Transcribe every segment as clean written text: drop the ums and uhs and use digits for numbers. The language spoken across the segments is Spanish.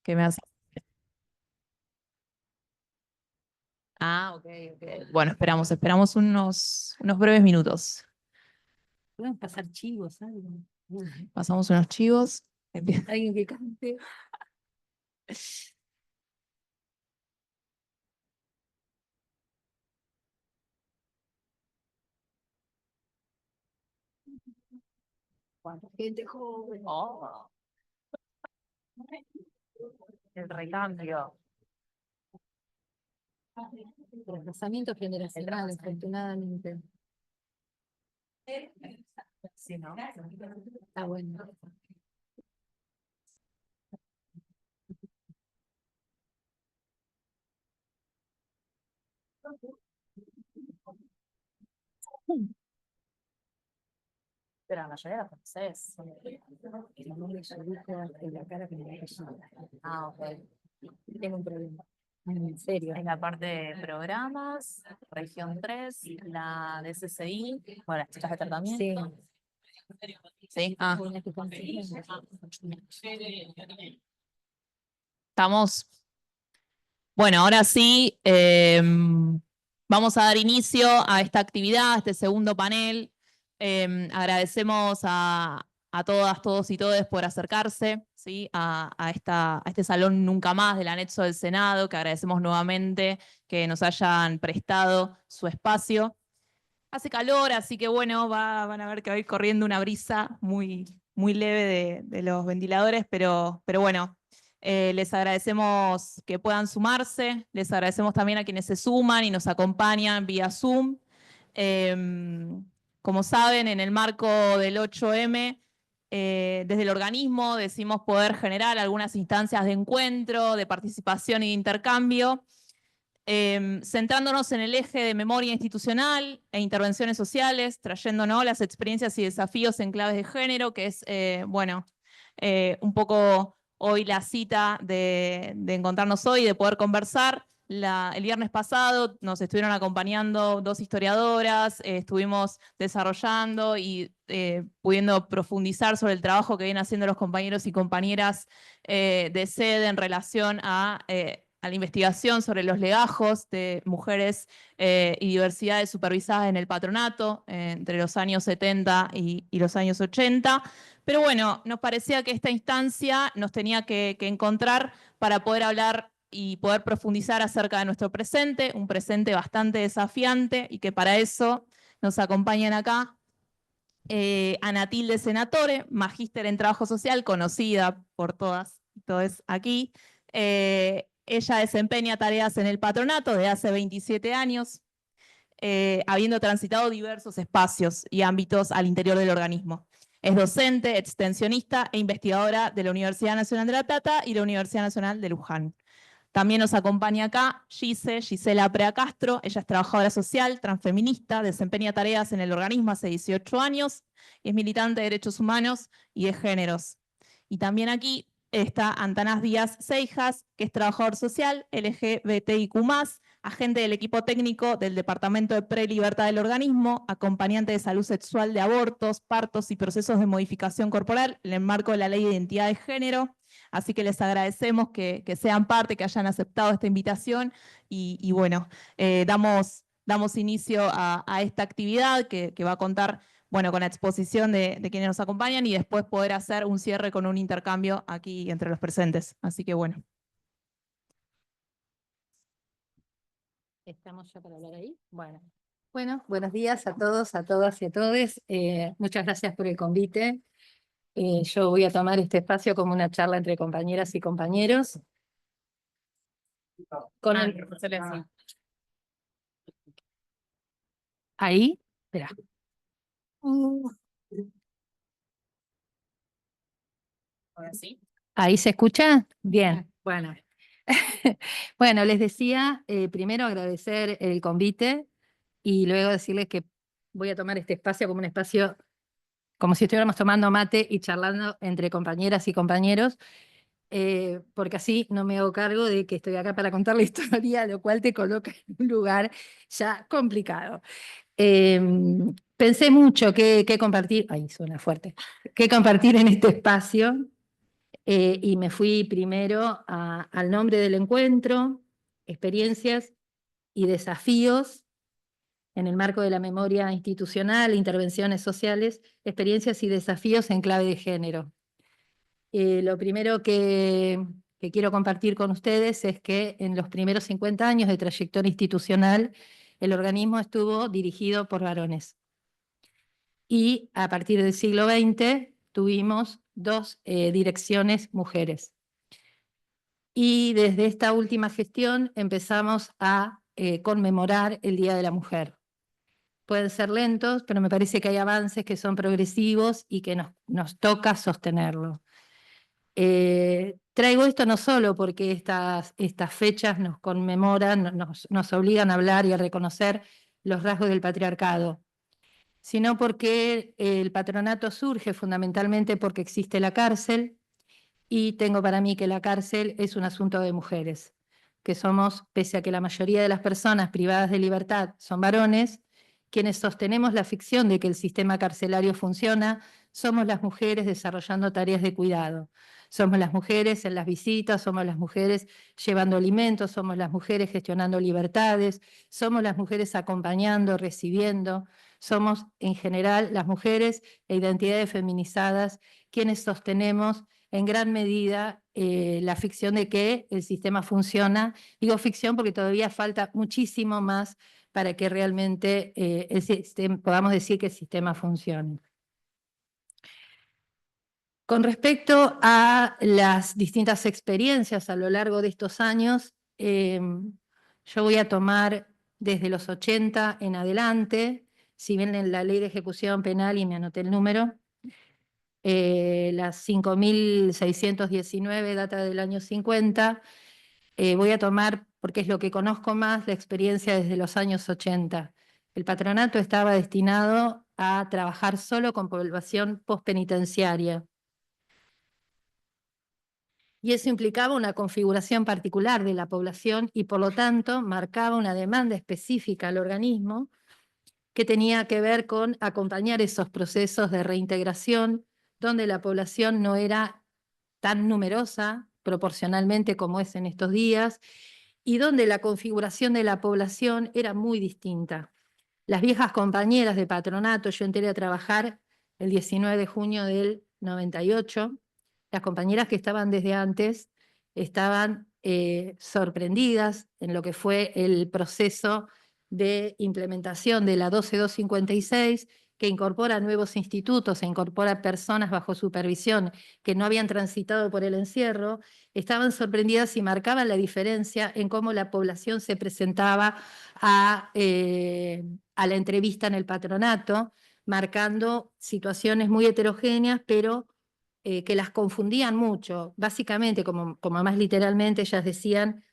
que me hace. Ah, ok, ok. Bueno, esperamos unos breves minutos. Pueden pasar chivos, algo. Pasamos unos chivos. Alguien que cante. Cuánta gente joven. Oh, el recambio. El desplazamiento generacional, afortunadamente. Sí, ¿no? Está bueno. Pero la mayoría la conoces. No le ubica en la cara que me da. Ah, ok. Tengo un problema. En serio. En la parte de programas, región 3, la de CCI, bueno, las chicas de tratamiento. Sí. Ah. Estamos. Bueno, ahora sí, vamos a dar inicio a esta actividad, a este segundo panel. Agradecemos a todas, todos y todes por acercarse, ¿sí? a este salón Nunca Más del anexo del Senado, que agradecemos nuevamente que nos hayan prestado su espacio. Hace calor, así que bueno, van a ver que va a ir corriendo una brisa muy, muy leve de los ventiladores, pero bueno, les agradecemos que puedan sumarse, les agradecemos también a quienes se suman y nos acompañan vía Zoom. Como saben, en el marco del 8M, desde el organismo decimos poder generar algunas instancias de encuentro, de participación y de intercambio, centrándonos en el eje de memoria institucional e intervenciones sociales, trayéndonos las experiencias y desafíos en claves de género, que es, un poco hoy la cita de encontrarnos hoy, de poder conversar. El viernes pasado nos estuvieron acompañando dos historiadoras, estuvimos desarrollando y pudiendo profundizar sobre el trabajo que vienen haciendo los compañeros y compañeras de sede en relación a la investigación sobre los legajos de mujeres y diversidades supervisadas en el patronato entre los años 70 y los años 80. Pero bueno, nos parecía que esta instancia nos tenía que encontrar para poder hablar y poder profundizar acerca de nuestro presente, un presente bastante desafiante y que para eso nos acompañan acá Anatilde Senatore, magíster en trabajo social, conocida por todas y todos aquí. Ella desempeña tareas en el patronato de hace 27 años, habiendo transitado diversos espacios y ámbitos al interior del organismo. Es docente, extensionista e investigadora de la Universidad Nacional de La Plata y la Universidad Nacional de Luján. También nos acompaña acá Gisela Prea Castro. Ella es trabajadora social, transfeminista, desempeña tareas en el organismo hace 18 años y es militante de derechos humanos y de géneros. Y también aquí está Antanas Díaz Seijas, que es trabajador social, LGBTIQ+, agente del equipo técnico del Departamento de Prelibertad del organismo, acompañante de salud sexual de abortos, partos y procesos de modificación corporal en el marco de la Ley de Identidad de Género. Así que les agradecemos que sean parte, que hayan aceptado esta invitación y bueno, damos inicio a esta actividad que va a contar, bueno, con la exposición de quienes nos acompañan y después poder hacer un cierre con un intercambio aquí entre los presentes. Así que bueno. ¿Estamos ya para hablar ahí? Bueno. Bueno, buenos días a todos, a todas y a todes. Muchas gracias por el convite. Yo voy a tomar este espacio como una charla entre compañeras y compañeros. Ahí, espera. ¿Ahí se escucha? Bien, bueno. Bueno, les decía, primero agradecer el convite y luego decirles que voy a tomar este espacio como un espacio, como si estuviéramos tomando mate y charlando entre compañeras y compañeros, porque así no me hago cargo de que estoy acá para contar la historia, lo cual te coloca en un lugar ya complicado. Pensé mucho qué compartir, ay, suena fuerte, qué compartir en este espacio. y me fui primero al nombre del encuentro, experiencias y desafíos en el marco de la memoria institucional, intervenciones sociales, experiencias y desafíos en clave de género. Lo primero que quiero compartir con ustedes es que en los primeros 50 años de trayectoria institucional, el organismo estuvo dirigido por varones. Y a partir del siglo XX tuvimos 2 direcciones mujeres. Y desde esta última gestión empezamos a conmemorar el Día de la Mujer. Pueden ser lentos, pero me parece que hay avances que son progresivos y que nos toca sostenerlo. Traigo esto no solo porque estas fechas nos conmemoran, nos obligan a hablar y a reconocer los rasgos del patriarcado, sino porque el patronato surge fundamentalmente porque existe la cárcel, y tengo para mí que la cárcel es un asunto de mujeres, que somos, pese a que la mayoría de las personas privadas de libertad son varones, quienes sostenemos la ficción de que el sistema carcelario funciona, somos las mujeres desarrollando tareas de cuidado. Somos las mujeres en las visitas, somos las mujeres llevando alimentos, somos las mujeres gestionando libertades, somos las mujeres acompañando, recibiendo, somos en general las mujeres e identidades feminizadas quienes sostenemos en gran medida la ficción de que el sistema funciona. Digo ficción porque todavía falta muchísimo más para que realmente podamos decir que el sistema funcione. Con respecto a las distintas experiencias a lo largo de estos años, yo voy a tomar desde los 80 en adelante, si bien en la Ley de Ejecución Penal, y me anoté el número, las 5.619 data del año 50, voy a tomar, porque es lo que conozco más, la experiencia desde los años 80. El patronato estaba destinado a trabajar solo con población postpenitenciaria. Y eso implicaba una configuración particular de la población y por lo tanto marcaba una demanda específica al organismo que tenía que ver con acompañar esos procesos de reintegración donde la población no era tan numerosa proporcionalmente como es en estos días y donde la configuración de la población era muy distinta. Las viejas compañeras de patronato, yo entré a trabajar el 19 de junio del 98, las compañeras que estaban desde antes estaban sorprendidas en lo que fue el proceso de implementación de la 12256, que incorpora nuevos institutos e incorpora personas bajo supervisión que no habían transitado por el encierro, estaban sorprendidas y marcaban la diferencia en cómo la población se presentaba a la entrevista en el patronato, marcando situaciones muy heterogéneas, pero que las confundían mucho. Básicamente, como más literalmente, ellas decían,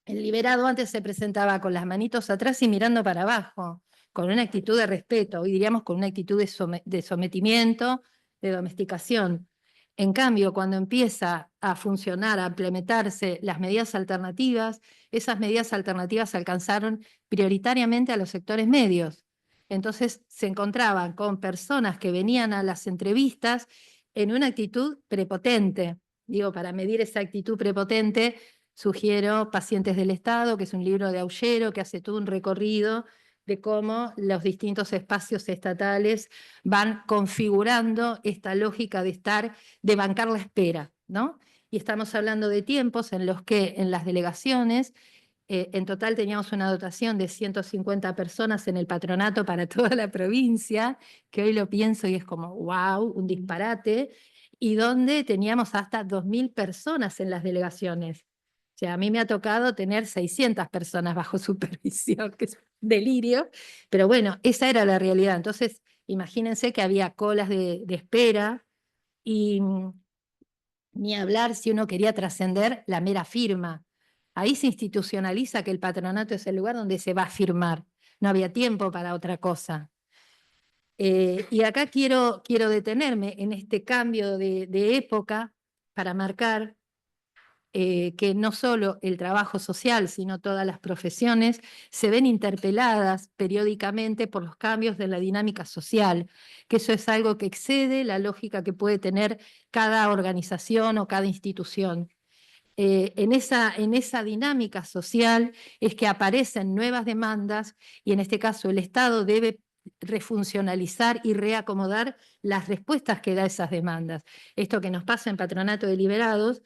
el liberado antes se presentaba con las manitos atrás y mirando para abajo, con una actitud de respeto, hoy diríamos con una actitud de sometimiento, de domesticación. En cambio, cuando empieza a funcionar, a implementarse las medidas alternativas, esas medidas alternativas alcanzaron prioritariamente a los sectores medios. Entonces se encontraban con personas que venían a las entrevistas en una actitud prepotente. Digo, para medir esa actitud prepotente, sugiero Pacientes del Estado, que es un libro de Aullero, que hace todo un recorrido de cómo los distintos espacios estatales van configurando esta lógica de bancar la espera, ¿no? Y estamos hablando de tiempos en los que en las delegaciones, en total teníamos una dotación de 150 personas en el patronato para toda la provincia, que hoy lo pienso y es como, wow, un disparate, y donde teníamos hasta 2.000 personas en las delegaciones. O sea, a mí me ha tocado tener 600 personas bajo supervisión, que es un delirio, pero bueno, esa era la realidad. Entonces, imagínense que había colas de espera y ni hablar si uno quería trascender la mera firma. Ahí se institucionaliza que el patronato es el lugar donde se va a firmar. No había tiempo para otra cosa. Y acá quiero detenerme en este cambio de época para marcar que no solo el trabajo social, sino todas las profesiones se ven interpeladas periódicamente por los cambios de la dinámica social, que eso es algo que excede la lógica que puede tener cada organización o cada institución. En esa dinámica social es que aparecen nuevas demandas y en este caso el Estado debe refuncionalizar y reacomodar las respuestas que da a esas demandas. Esto que nos pasa en Patronato de Liberados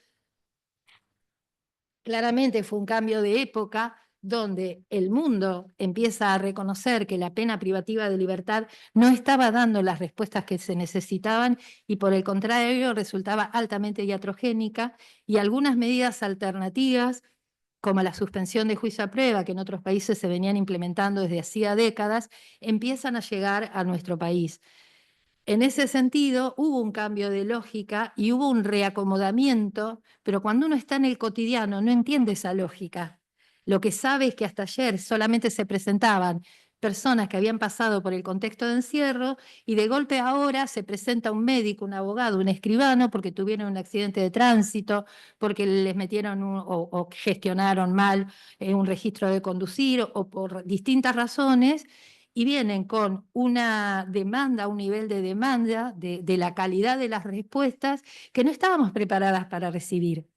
claramente fue un cambio de época donde el mundo empieza a reconocer que la pena privativa de libertad no estaba dando las respuestas que se necesitaban y por el contrario resultaba altamente iatrogénica, y algunas medidas alternativas como la suspensión de juicio a prueba, que en otros países se venían implementando desde hacía décadas, empiezan a llegar a nuestro país. En ese sentido, hubo un cambio de lógica y hubo un reacomodamiento, pero cuando uno está en el cotidiano no entiende esa lógica. Lo que sabe es que hasta ayer solamente se presentaban personas que habían pasado por el contexto de encierro y de golpe ahora se presenta un médico, un abogado, un escribano porque tuvieron un accidente de tránsito, porque les metieron o gestionaron mal un registro de conducir o por distintas razones, y vienen con una demanda, un nivel de demanda de la calidad de las respuestas que no estábamos preparadas para recibir.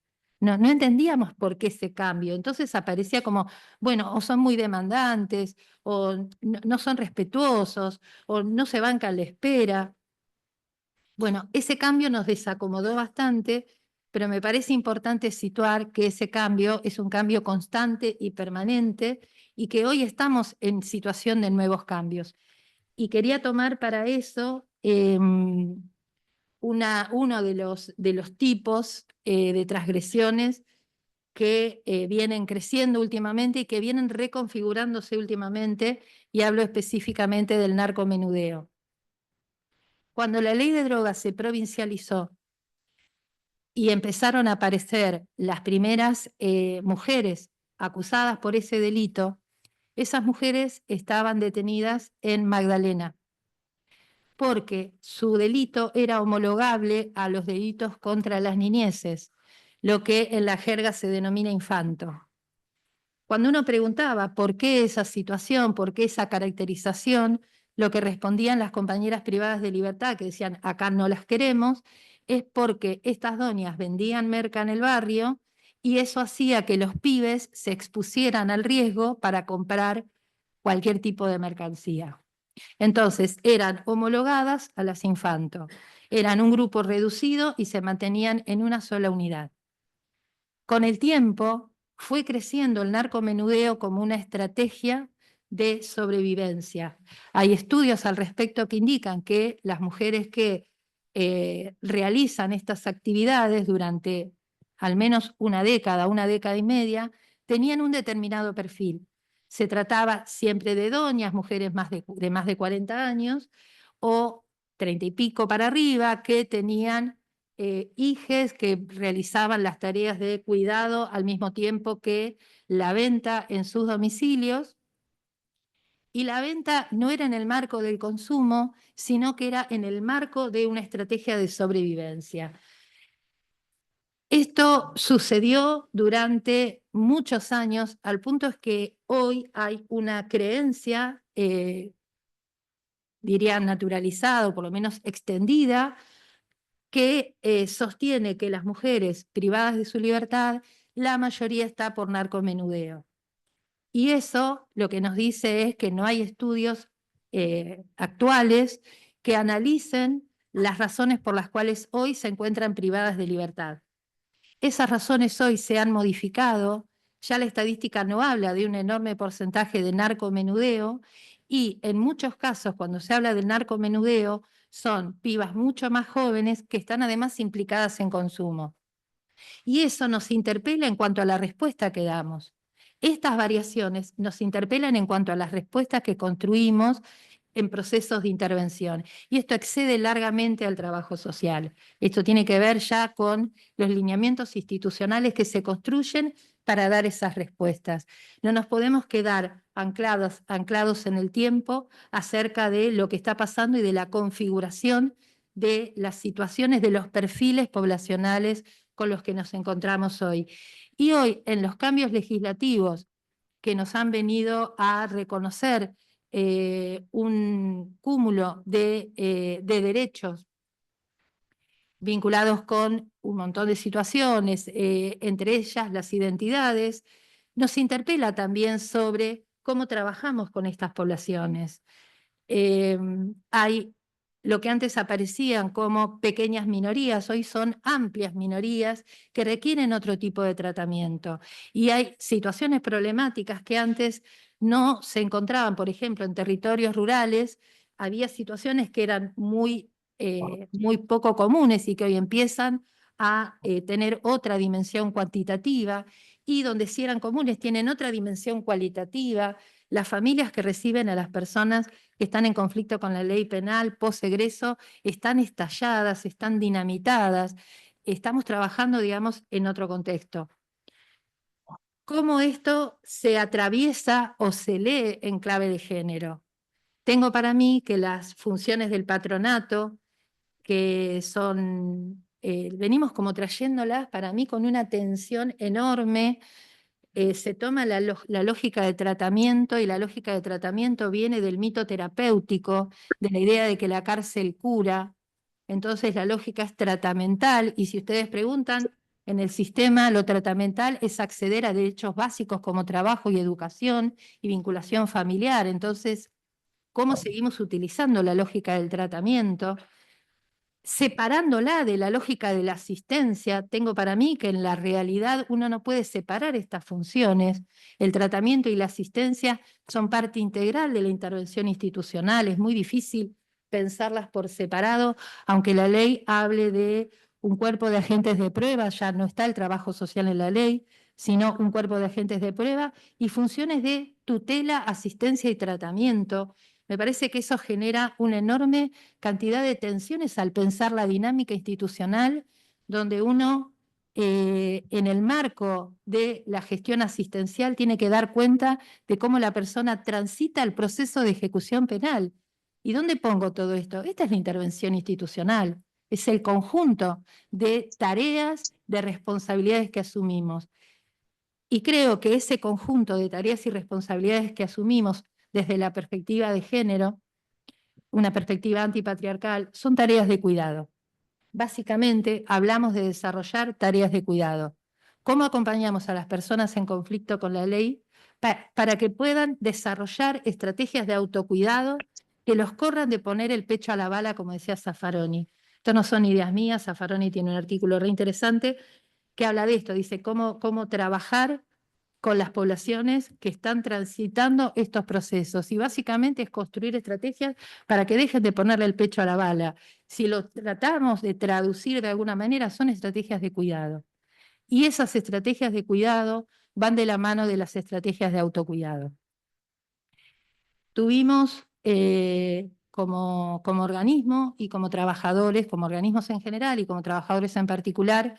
No entendíamos por qué ese cambio. Entonces aparecía como, bueno, o son muy demandantes, o no son respetuosos, o no se bancan la espera. Bueno, ese cambio nos desacomodó bastante, pero me parece importante situar que ese cambio es un cambio constante y permanente y que hoy estamos en situación de nuevos cambios. Y quería tomar para eso uno de los tipos de transgresiones que vienen creciendo últimamente y que vienen reconfigurándose últimamente, y hablo específicamente del narcomenudeo. Cuando la ley de drogas se provincializó y empezaron a aparecer las primeras mujeres acusadas por ese delito, esas mujeres estaban detenidas en Magdalena, porque su delito era homologable a los delitos contra las niñeces, lo que en la jerga se denomina infanto. Cuando uno preguntaba por qué esa situación, por qué esa caracterización, lo que respondían las compañeras privadas de libertad, que decían, acá no las queremos, es porque estas doñas vendían merca en el barrio y eso hacía que los pibes se expusieran al riesgo para comprar cualquier tipo de mercancía. Entonces, eran homologadas a las infanto, eran un grupo reducido y se mantenían en una sola unidad. Con el tiempo fue creciendo el narcomenudeo como una estrategia de sobrevivencia. Hay estudios al respecto que indican que las mujeres que realizan estas actividades durante al menos una década y media, tenían un determinado perfil. Se trataba siempre de doñas, mujeres de más de 40 años o 30 y pico para arriba, que tenían hijes que realizaban las tareas de cuidado al mismo tiempo que la venta en sus domicilios. Y la venta no era en el marco del consumo, sino que era en el marco de una estrategia de sobrevivencia. Esto sucedió durante muchos años, al punto es que hoy hay una creencia, diría naturalizada o por lo menos extendida, que sostiene que las mujeres privadas de su libertad, la mayoría está por narcomenudeo. Y eso lo que nos dice es que no hay estudios actuales que analicen las razones por las cuales hoy se encuentran privadas de libertad. Esas razones hoy se han modificado, ya la estadística no habla de un enorme porcentaje de narcomenudeo y en muchos casos cuando se habla del narcomenudeo son pibas mucho más jóvenes que están además implicadas en consumo. Y eso nos interpela en cuanto a la respuesta que damos. Estas variaciones nos interpelan en cuanto a las respuestas que construimos en procesos de intervención. Y esto excede largamente al trabajo social. Esto tiene que ver ya con los lineamientos institucionales que se construyen para dar esas respuestas. No nos podemos quedar anclados en el tiempo acerca de lo que está pasando y de la configuración de las situaciones, de los perfiles poblacionales con los que nos encontramos hoy. Y hoy, en los cambios legislativos que nos han venido a reconocer un cúmulo de derechos vinculados con un montón de situaciones, entre ellas las identidades, nos interpela también sobre cómo trabajamos con estas poblaciones. Hay lo que antes aparecían como pequeñas minorías, hoy son amplias minorías que requieren otro tipo de tratamiento. Y hay situaciones problemáticas que antes no se encontraban, por ejemplo, en territorios rurales, había situaciones que eran muy poco comunes y que hoy empiezan a tener otra dimensión cuantitativa, y donde sí eran comunes tienen otra dimensión cualitativa. Las familias que reciben a las personas que están en conflicto con la ley penal post-egreso están estalladas, están dinamitadas. Estamos trabajando, digamos, en otro contexto. ¿Cómo esto se atraviesa o se lee en clave de género? Tengo para mí que las funciones del patronato, que son, venimos como trayéndolas para mí con una tensión enorme. Se toma la lógica de tratamiento, y la lógica de tratamiento viene del mito terapéutico, de la idea de que la cárcel cura. Entonces la lógica es tratamental, y si ustedes preguntan, en el sistema lo tratamental es acceder a derechos básicos como trabajo y educación y vinculación familiar. Entonces, ¿cómo seguimos utilizando la lógica del tratamiento? Separándola de la lógica de la asistencia. Tengo para mí que en la realidad uno no puede separar estas funciones. El tratamiento y la asistencia son parte integral de la intervención institucional. Es muy difícil pensarlas por separado, aunque la ley hable de un cuerpo de agentes de prueba. Ya no está el trabajo social en la ley, sino un cuerpo de agentes de prueba y funciones de tutela, asistencia y tratamiento. Me parece que eso genera una enorme cantidad de tensiones al pensar la dinámica institucional, donde uno, en el marco de la gestión asistencial, tiene que dar cuenta de cómo la persona transita el proceso de ejecución penal. ¿Y dónde pongo todo esto? Esta es la intervención institucional, es el conjunto de tareas, de responsabilidades que asumimos. Y creo que ese conjunto de tareas y responsabilidades que asumimos desde la perspectiva de género, una perspectiva antipatriarcal, son tareas de cuidado. Básicamente, hablamos de desarrollar tareas de cuidado. ¿Cómo acompañamos a las personas en conflicto con la ley para que puedan desarrollar estrategias de autocuidado que los corran de poner el pecho a la bala, como decía Zaffaroni? Esto no son ideas mías, Zaffaroni tiene un artículo re interesante que habla de esto, dice cómo trabajar con las poblaciones que están transitando estos procesos. Y básicamente es construir estrategias para que dejen de ponerle el pecho a la bala. Si lo tratamos de traducir de alguna manera, son estrategias de cuidado. Y esas estrategias de cuidado van de la mano de las estrategias de autocuidado. Tuvimos como organismo y como trabajadores, como organismos en general y como trabajadores en particular,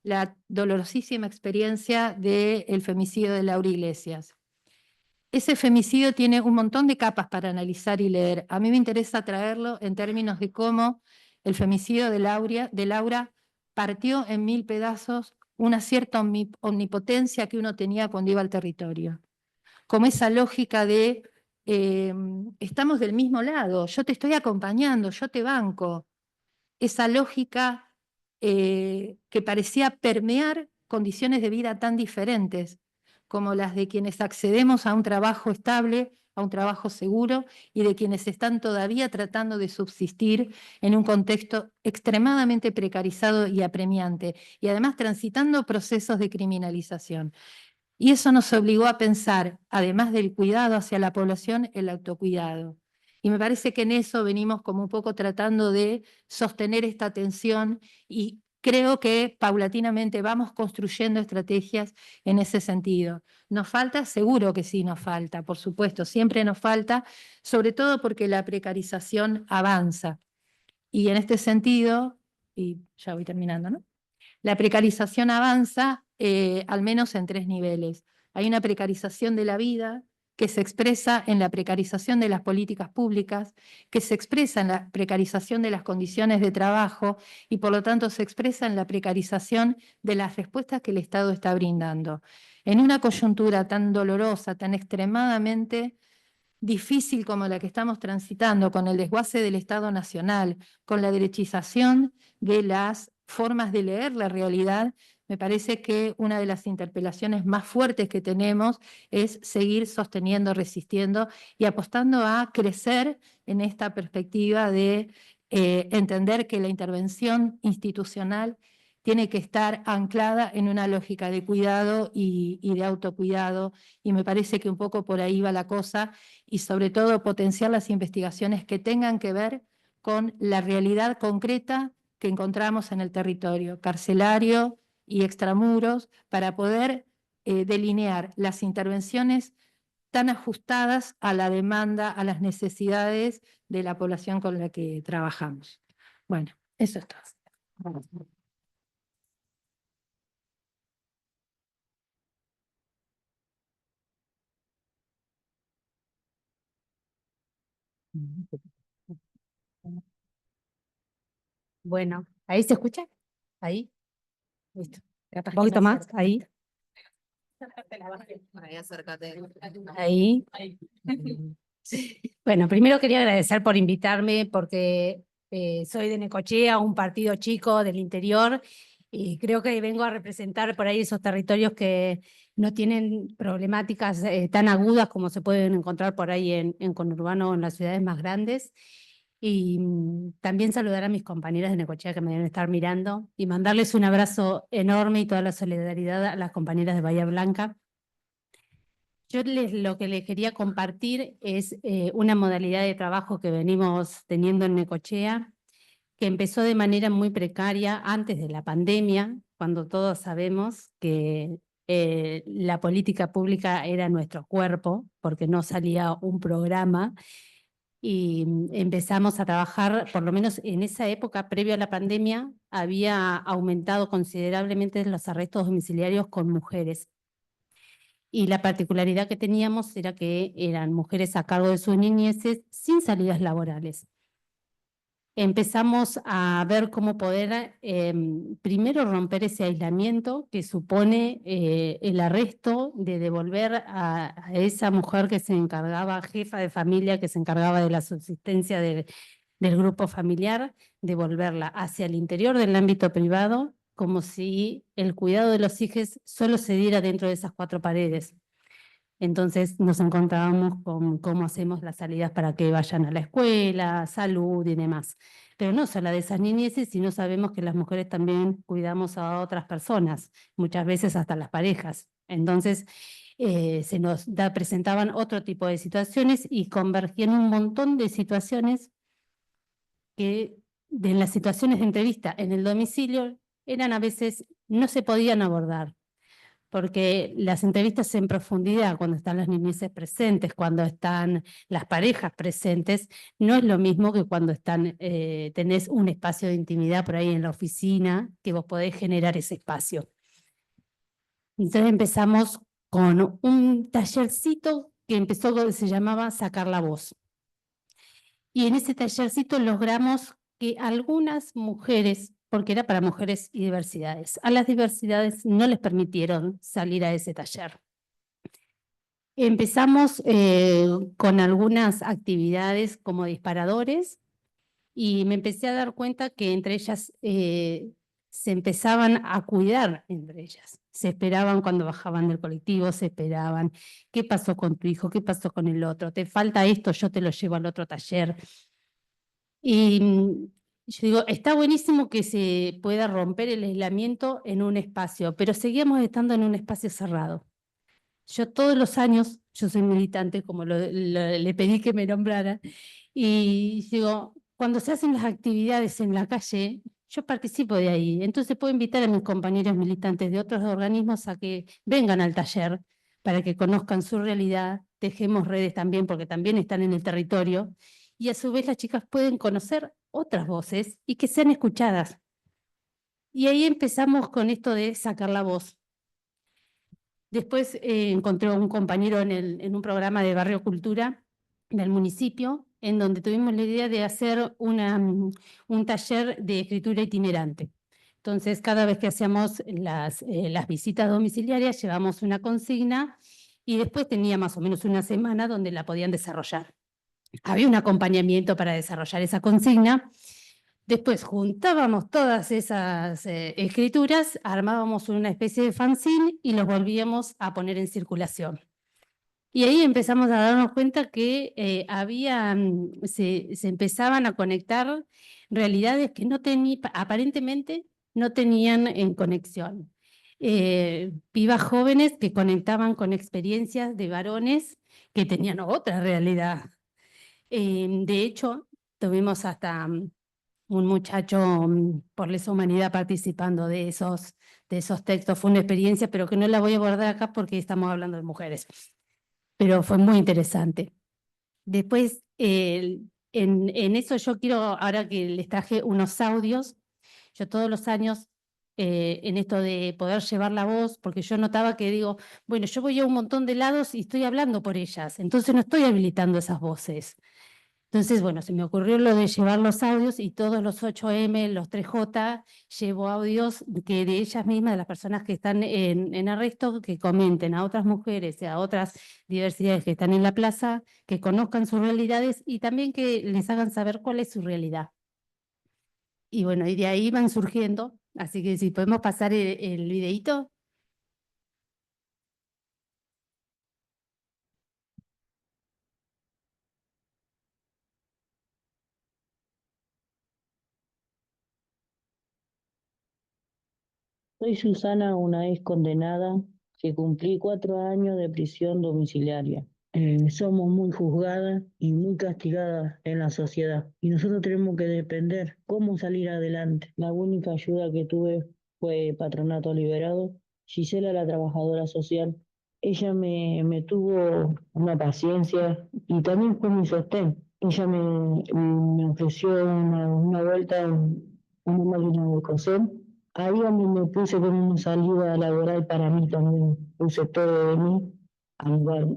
la dolorosísima experiencia del femicidio de Laura Iglesias. Ese femicidio tiene un montón de capas para analizar y leer. A mí me interesa traerlo en términos de cómo el femicidio de Laura partió en 1000 pedazos una cierta omnipotencia que uno tenía cuando iba al territorio. Como esa lógica de estamos del mismo lado, yo te estoy acompañando, yo te banco. Esa lógica que parecía permear condiciones de vida tan diferentes como las de quienes accedemos a un trabajo estable, a un trabajo seguro, y de quienes están todavía tratando de subsistir en un contexto extremadamente precarizado y apremiante, y además transitando procesos de criminalización. Y eso nos obligó a pensar, además del cuidado hacia la población, el autocuidado. Y me parece que en eso venimos como un poco tratando de sostener esta tensión, y creo que paulatinamente vamos construyendo estrategias en ese sentido. ¿Nos falta? Seguro que sí nos falta, por supuesto, siempre nos falta, sobre todo porque la precarización avanza. Y en este sentido, y ya voy terminando, ¿no? La precarización avanza al menos en 3 niveles. Hay una precarización de la vida, que se expresa en la precarización de las políticas públicas, que se expresa en la precarización de las condiciones de trabajo y por lo tanto se expresa en la precarización de las respuestas que el Estado está brindando. En una coyuntura tan dolorosa, tan extremadamente difícil como la que estamos transitando, con el desguace del Estado Nacional, con la derechización de las formas de leer la realidad, me parece que una de las interpelaciones más fuertes que tenemos es seguir sosteniendo, resistiendo y apostando a crecer en esta perspectiva de entender que la intervención institucional tiene que estar anclada en una lógica de cuidado y de autocuidado, y me parece que un poco por ahí va la cosa, y sobre todo potenciar las investigaciones que tengan que ver con la realidad concreta que encontramos en el territorio carcelario y extramuros, para poder delinear las intervenciones tan ajustadas a la demanda, a las necesidades de la población con la que trabajamos. Bueno, eso es todo. Bueno, ¿ahí se escucha? Ahí. Listo. Capaz Un que poquito más, cerca. ahí. Ahí acércate. Ahí. Bueno, primero quería agradecer por invitarme porque soy de Necochea, un partido chico del interior, y creo que vengo a representar por ahí esos territorios que no tienen problemáticas tan agudas como se pueden encontrar por ahí en conurbano o en las ciudades más grandes. Y también saludar a mis compañeras de Necochea que me deben estar mirando y mandarles un abrazo enorme y toda la solidaridad a las compañeras de Bahía Blanca. Yo lo que les quería compartir es una modalidad de trabajo que venimos teniendo en Necochea, que empezó de manera muy precaria antes de la pandemia, cuando todos sabemos que la política pública era nuestro cuerpo, porque no salía un programa, y empezamos a trabajar, por lo menos en esa época, previo a la pandemia, había aumentado considerablemente los arrestos domiciliarios con mujeres. Y la particularidad que teníamos era que eran mujeres a cargo de sus niñeces sin salidas laborales. Empezamos a ver cómo poder primero romper ese aislamiento que supone el arresto, de devolver a esa mujer que se encargaba, jefa de familia, que se encargaba de la subsistencia del grupo familiar, devolverla hacia el interior del ámbito privado, como si el cuidado de los hijos solo se diera dentro de esas cuatro paredes. Entonces nos encontrábamos con cómo hacemos las salidas para que vayan a la escuela, salud y demás. Pero no solo de esas niñeces, sino sabemos que las mujeres también cuidamos a otras personas, muchas veces hasta las parejas. Entonces se nos presentaban otro tipo de situaciones y convergían un montón de situaciones que en las situaciones de entrevista en el domicilio eran a veces, no se podían abordar, porque las entrevistas en profundidad, cuando están las niñeces presentes, cuando están las parejas presentes, no es lo mismo que cuando tenés un espacio de intimidad por ahí en la oficina, que vos podés generar ese espacio. Entonces empezamos con un tallercito que se llamaba Sacar la Voz. Y en ese tallercito logramos que algunas mujeres, porque era para mujeres y diversidades, a las diversidades no les permitieron salir a ese taller. Empezamos con algunas actividades como disparadores y me empecé a dar cuenta que entre ellas se empezaban a cuidar entre ellas. Se esperaban cuando bajaban del colectivo, se esperaban, ¿qué pasó con tu hijo? ¿Qué pasó con el otro? ¿Te falta esto? Yo te lo llevo al otro taller. Y yo digo, está buenísimo que se pueda romper el aislamiento en un espacio, pero seguíamos estando en un espacio cerrado. Yo todos los años, yo soy militante, como le pedí que me nombrara, y digo, cuando se hacen las actividades en la calle, yo participo de ahí. Entonces puedo invitar a mis compañeros militantes de otros organismos a que vengan al taller para que conozcan su realidad, tejemos redes también, porque también están en el territorio, y a su vez las chicas pueden conocer otras voces y que sean escuchadas. Y ahí empezamos con esto de sacar la voz. Después encontré un compañero en un programa de Barrio Cultura del municipio, en donde tuvimos la idea de hacer un taller de escritura itinerante. Entonces, cada vez que hacíamos las visitas domiciliarias, llevamos una consigna y después tenía más o menos una semana donde la podían desarrollar. Había un acompañamiento para desarrollar esa consigna. Después juntábamos todas esas escrituras, armábamos una especie de fanzine y los volvíamos a poner en circulación. Y ahí empezamos a darnos cuenta que se empezaban a conectar realidades que aparentemente no tenían en conexión. Pibas jóvenes que conectaban con experiencias de varones que tenían otra realidad. De hecho, tuvimos hasta un muchacho por lesa humanidad participando de esos textos. Fue una experiencia, pero que no la voy a abordar acá porque estamos hablando de mujeres. Pero fue muy interesante. Después, en eso yo quiero, ahora que les traje unos audios, yo todos los años, en esto de poder llevar la voz, porque yo notaba que digo, bueno, yo voy a un montón de lados y estoy hablando por ellas, entonces no estoy habilitando esas voces. Entonces, bueno, se me ocurrió lo de llevar los audios y todos los 8M, los 3J, llevo audios que de ellas mismas, de las personas que están en arresto, que comenten a otras mujeres y a otras diversidades que están en la plaza, que conozcan sus realidades y también que les hagan saber cuál es su realidad. Y bueno, y de ahí van surgiendo, así que si podemos pasar el videíto. Soy Susana, una ex condenada que cumplí 4 años de prisión domiciliaria. Somos muy juzgadas y muy castigadas en la sociedad y nosotros tenemos que depender cómo salir adelante. La única ayuda que tuve fue Patronato Liberado, Gisela, la trabajadora social. Ella me tuvo una paciencia y también fue mi sostén. Ella me ofreció una vuelta en una máquina de coser. Ahí donde me puse con una salida laboral para mí también, puse todo de mí, a andar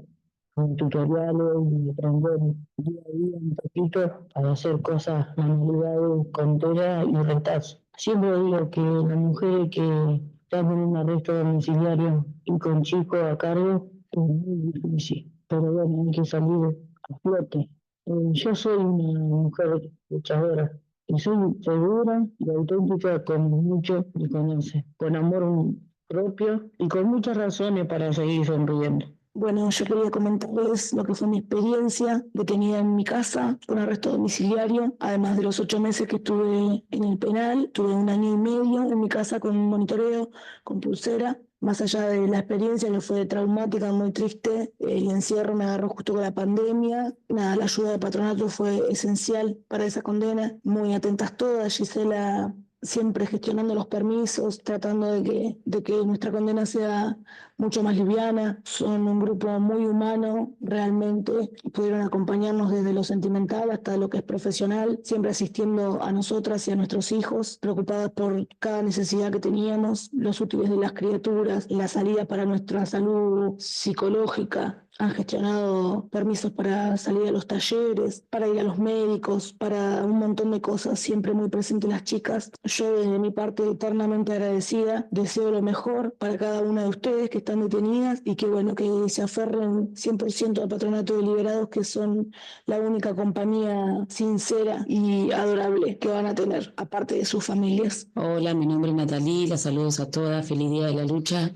con tutoriales y aprender día a día un poquito para hacer cosas, manualidades, contera y retazo. Siempre digo que las mujeres que están en un arresto domiciliario y con chicos a cargo es muy difícil, pero bueno, hay que salir a flote. Yo soy una mujer luchadora y soy segura y auténtica como muchos me conocen, con amor propio y con muchas razones para seguir sonriendo. Bueno, yo quería comentarles lo que fue mi experiencia detenida en mi casa con arresto domiciliario, además de los 8 meses que estuve en el penal, tuve 1 año y medio en mi casa con monitoreo, con pulsera. Más allá de la experiencia que fue traumática, muy triste, el encierro me agarró justo con la pandemia. Nada, la ayuda de Patronato fue esencial para esa condena. Muy atentas todas, Gisela siempre gestionando los permisos, tratando de que nuestra condena sea mucho más liviana. Son un grupo muy humano, realmente pudieron acompañarnos desde lo sentimental hasta lo que es profesional, siempre asistiendo a nosotras y a nuestros hijos, preocupadas por cada necesidad que teníamos, los útiles de las criaturas, la salida para nuestra salud psicológica. Han gestionado permisos para salir a los talleres, para ir a los médicos, para un montón de cosas, siempre muy presentes las chicas. Yo desde mi parte eternamente agradecida, deseo lo mejor para cada una de ustedes que están detenidas y que bueno, que se aferren 100% al Patronato de Liberados, que son la única compañía sincera y adorable que van a tener, aparte de sus familias. Hola, mi nombre es Natalie, las saludos a todas, feliz día de la lucha.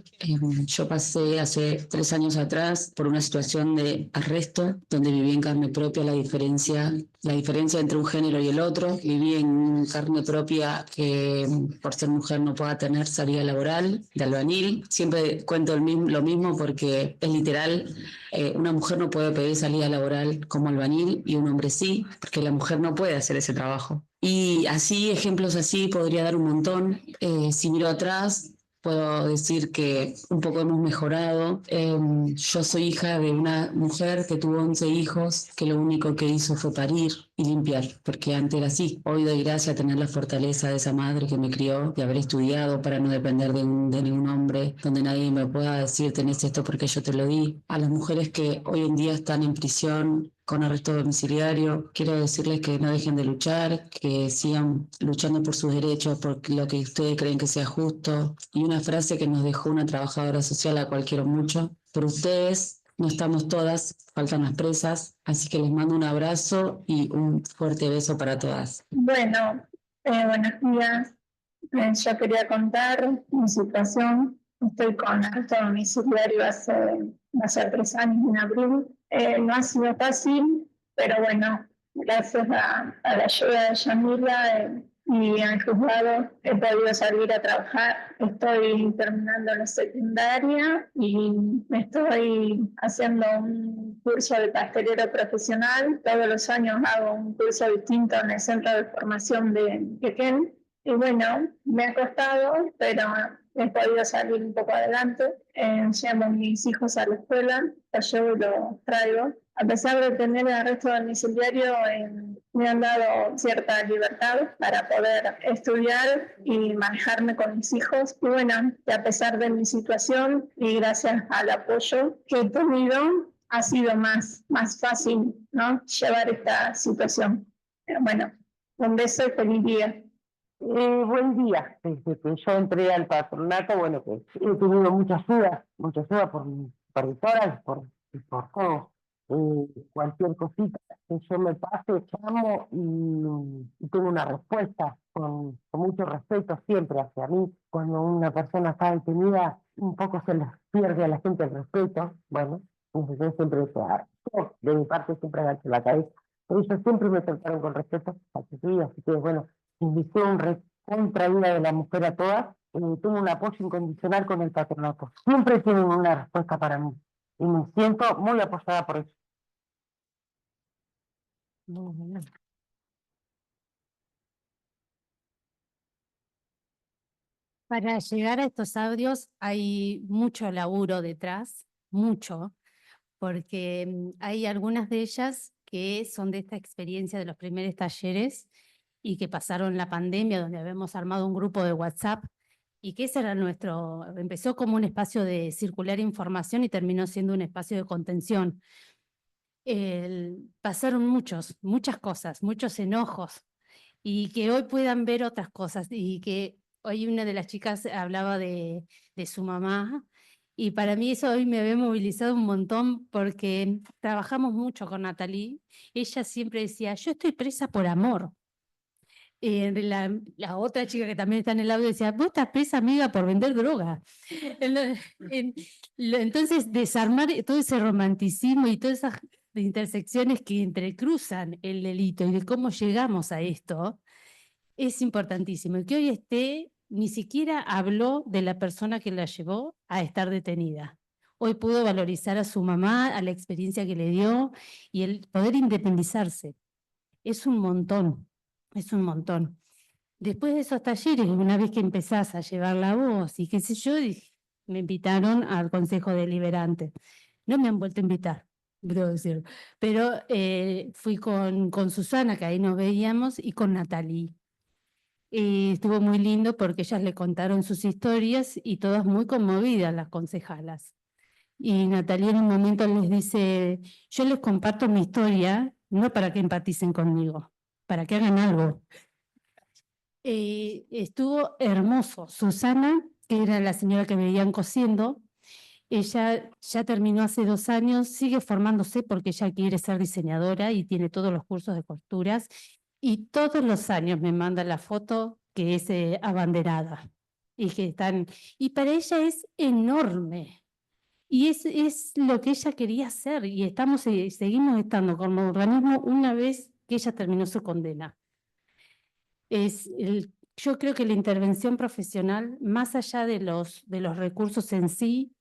Yo pasé hace 3 años atrás por una situación de arresto, donde viví en carne propia la diferencia entre un género y el otro. Viví en carne propia que por ser mujer no pueda tener salida laboral de albañil. Siempre cuento lo mismo porque es literal, una mujer no puede pedir salida laboral como albañil y un hombre sí, porque la mujer no puede hacer ese trabajo. Y así, ejemplos así, podría dar un montón. Si miro atrás, puedo decir que un poco hemos mejorado. Yo soy hija de una mujer que tuvo 11 hijos, que lo único que hizo fue parir y limpiar, porque antes era así. Hoy doy gracias a tener la fortaleza de esa madre que me crió, de haber estudiado para no depender de ningún hombre, donde nadie me pueda decir tenés esto porque yo te lo di. A las mujeres que hoy en día están en prisión con arresto domiciliario, quiero decirles que no dejen de luchar, que sigan luchando por sus derechos, por lo que ustedes creen que sea justo. Y una frase que nos dejó una trabajadora social, a la cual quiero mucho: por ustedes no estamos todas, faltan las presas, así que les mando un abrazo y un fuerte beso para todas. Bueno, buenos días. Yo quería contar mi situación. Estoy con arresto domiciliario hace 3 años, en abril. No ha sido fácil, pero bueno, gracias a la ayuda de Yamila y al juzgado he podido salir a trabajar. Estoy terminando la secundaria y me estoy haciendo un curso de pastelero profesional. Todos los años hago un curso distinto en el Centro de Formación de Quequén. Y bueno, me ha costado, pero he podido salir un poco adelante. Llevo a mis hijos a la escuela, los llevo y los traigo. A pesar de tener el arresto domiciliario, me han dado cierta libertad para poder estudiar y manejarme con mis hijos. Y bueno, que a pesar de mi situación y gracias al apoyo que he tenido, ha sido más fácil, ¿no?, llevar esta situación. Bueno, un beso y feliz día. Buen día. Desde que yo entré al patronato, bueno, pues he tenido mucha ayuda por mis supervisoras y por todo. Cualquier cosita que yo me pase, llamo y tengo una respuesta con mucho respeto siempre hacia mí. Cuando una persona está detenida, un poco se les pierde a la gente el respeto. Bueno, entonces yo siempre yo, de mi parte siempre agacho la cabeza. Pero ellos siempre me trataron con respeto, así que bueno, invité un recontra vida de la mujer a todas, tengo un apoyo incondicional con el patronato. Siempre tienen una respuesta para mí y me siento muy apoyada por eso. Para llegar a estos audios hay mucho laburo detrás, mucho, porque hay algunas de ellas que son de esta experiencia de los primeros talleres y que pasaron la pandemia, donde habíamos armado un grupo de WhatsApp y que ese era empezó como un espacio de circular información y terminó siendo un espacio de contención. Pasaron muchas cosas, muchos enojos, y que hoy puedan ver otras cosas, y que hoy una de las chicas hablaba de su mamá, y para mí eso hoy me había movilizado un montón porque trabajamos mucho con Natalie. Ella siempre decía, yo estoy presa por amor. La otra chica que también está en el audio decía, vos estás presa, amiga, por vender droga. Entonces, desarmar todo ese romanticismo y todas esas intersecciones que entrecruzan el delito y de cómo llegamos a esto es importantísimo. Y que hoy ni siquiera habló de la persona que la llevó a estar detenida. Hoy pudo valorizar a su mamá, a la experiencia que le dio y el poder independizarse. Es un montón. Es un montón. Después de esos talleres, una vez que empezás a llevar la voz y qué sé yo, me invitaron al Consejo Deliberante. No me han vuelto a invitar, debo decirlo. Pero fui con Susana, que ahí nos veíamos, y con Natalie. Y estuvo muy lindo porque ellas le contaron sus historias y todas muy conmovidas, las concejalas. Y Natalie en un momento les dice, yo les comparto mi historia, no para que empaticen conmigo, para que hagan algo. Estuvo hermoso. Susana, que era la señora que veían cosiendo, ella ya terminó hace 2 años, sigue formándose porque ella quiere ser diseñadora y tiene todos los cursos de costuras, y todos los años me manda la foto que es abanderada. Y para ella es enorme. Y es lo que ella quería hacer, y seguimos estando como organismo una vez que ella terminó su condena. Yo creo que la intervención profesional, más allá de los recursos en sí,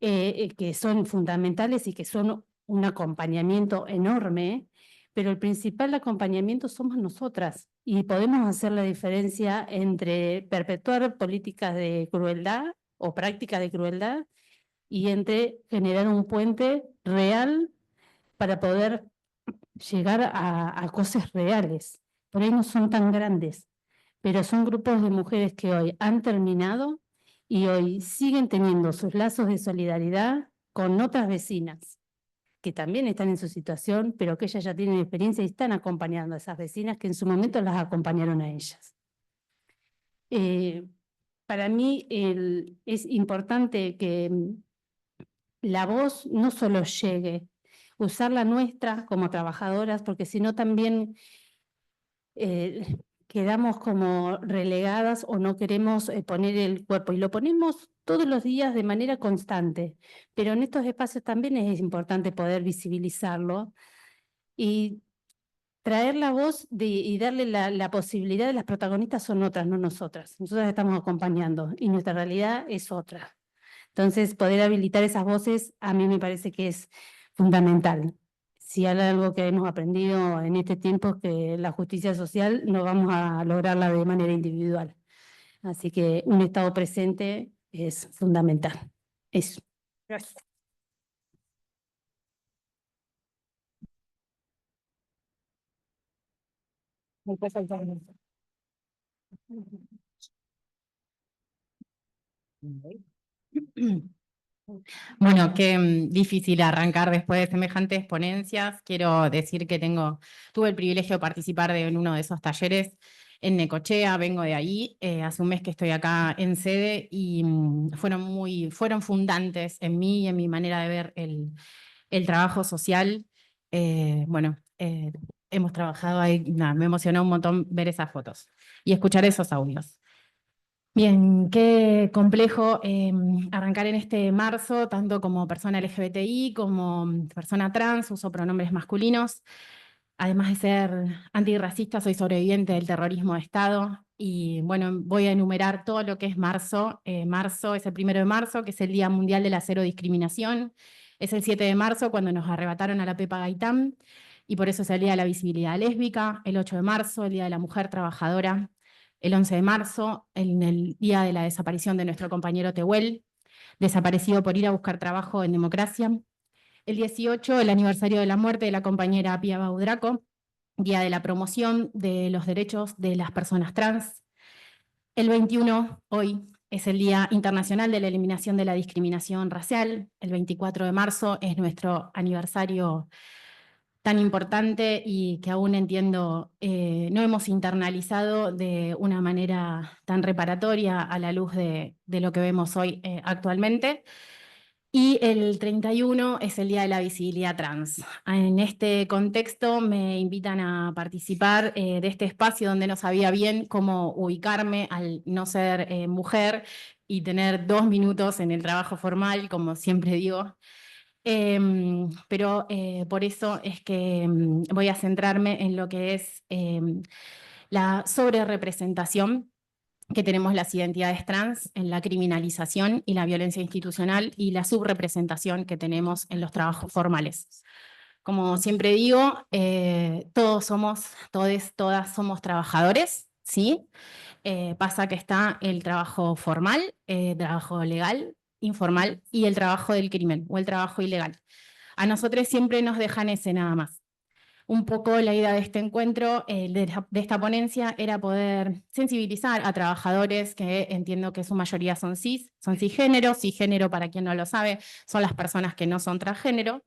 que son fundamentales y que son un acompañamiento enorme, pero el principal acompañamiento somos nosotras y podemos hacer la diferencia entre perpetuar políticas de crueldad o prácticas de crueldad y entre generar un puente real para poder llegar a cosas reales. Por ahí no son tan grandes, pero son grupos de mujeres que hoy han terminado y hoy siguen teniendo sus lazos de solidaridad con otras vecinas que también están en su situación, pero que ellas ya tienen experiencia y están acompañando a esas vecinas que en su momento las acompañaron a ellas. Para mí es importante que la voz no solo llegue, usar la nuestra como trabajadoras, porque si no también quedamos como relegadas o no queremos poner el cuerpo, y lo ponemos todos los días de manera constante, pero en estos espacios también es importante poder visibilizarlo y traer la voz y darle la posibilidad de las protagonistas son otras, no nosotras. Nosotras estamos acompañando y nuestra realidad es otra. Entonces, poder habilitar esas voces a mí me parece que es fundamental. Si hay algo que hemos aprendido en este tiempo es que la justicia social no vamos a lograrla de manera individual. Así que un Estado presente es fundamental. Eso. Gracias. Bueno, qué difícil arrancar después de semejantes ponencias. Quiero decir que tuve el privilegio de participar en uno de esos talleres en Necochea, vengo de ahí, hace un mes que estoy acá en sede y fueron fundantes en mí y en mi manera de ver el trabajo social. Hemos trabajado ahí, me emocionó un montón ver esas fotos y escuchar esos audios. Bien, qué complejo arrancar en este marzo, tanto como persona LGBTI, como persona trans, uso pronombres masculinos. Además de ser antirracista, soy sobreviviente del terrorismo de Estado. Y bueno, voy a enumerar todo lo que es marzo. Marzo es el 1 de marzo, que es el Día Mundial de la Cero Discriminación. Es el 7 de marzo, cuando nos arrebataron a la Pepa Gaitán, y por eso es el Día de la Visibilidad Lésbica. El 8 de marzo, el Día de la Mujer Trabajadora. El 11 de marzo, en el día de la desaparición de nuestro compañero Tehuel, desaparecido por ir a buscar trabajo en democracia. El 18, el aniversario de la muerte de la compañera Pia Baudraco, día de la promoción de los derechos de las personas trans. El 21, hoy, es el Día Internacional de la Eliminación de la Discriminación Racial. El 24 de marzo es nuestro aniversario tan importante y que aún entiendo no hemos internalizado de una manera tan reparatoria a la luz de lo que vemos hoy actualmente. Y el 31 es el Día de la Visibilidad Trans. En este contexto me invitan a participar de este espacio donde no sabía bien cómo ubicarme al no ser mujer y tener 2 minutos en el trabajo formal, como siempre digo. Pero por eso es que voy a centrarme en lo que es la sobrerepresentación que tenemos las identidades trans en la criminalización y la violencia institucional y la subrepresentación que tenemos en los trabajos formales. Como siempre digo, todas somos trabajadores, ¿sí? Pasa que está el trabajo formal, trabajo legal, informal y el trabajo del crimen o el trabajo ilegal. A nosotros siempre nos dejan ese nada más. Un poco la idea de este encuentro, de esta ponencia, era poder sensibilizar a trabajadores que entiendo que su mayoría son cisgénero. Cisgénero, para quien no lo sabe, son las personas que no son transgénero.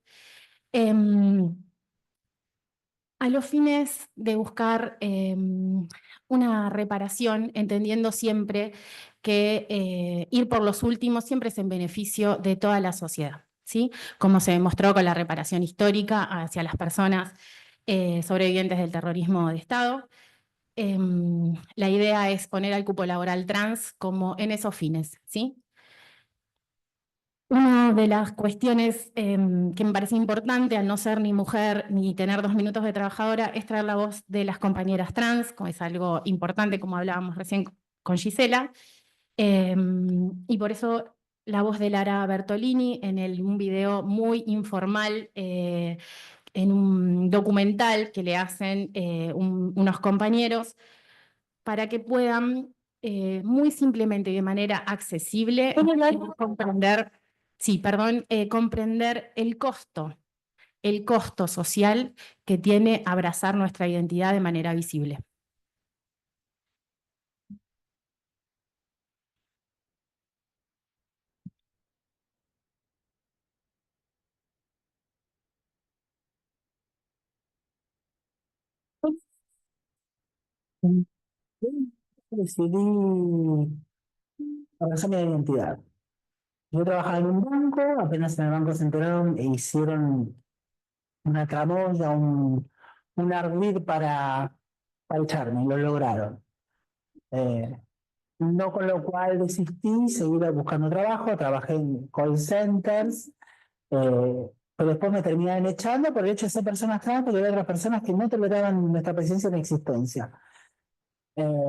A los fines de buscar una reparación, entendiendo siempre que ir por los últimos siempre es en beneficio de toda la sociedad, ¿sí? Como se demostró con la reparación histórica hacia las personas sobrevivientes del terrorismo de Estado. La idea es poner al cupo laboral trans como en esos fines, ¿sí? Una de las cuestiones que me parece importante, al no ser ni mujer ni tener 2 minutos de trabajadora, es traer la voz de las compañeras trans, como es algo importante, como hablábamos recién con Gisela. Y por eso la voz de Lara Bertolini en un video muy informal que en un documental que le hacen unos compañeros para que puedan muy simplemente y de manera accesible comprender, comprender el costo social que tiene abrazar nuestra identidad de manera visible. Decidí abrazar mi identidad. Yo trabajaba en un banco, apenas en el banco se enteraron e hicieron una tramoya, un ardid para echarme, y lo lograron. No con lo cual desistí, seguí buscando trabajo, trabajé en call centers, pero después me terminaron echando por el hecho de ser personas trans, porque había otras personas que no toleraban nuestra presencia ni existencia.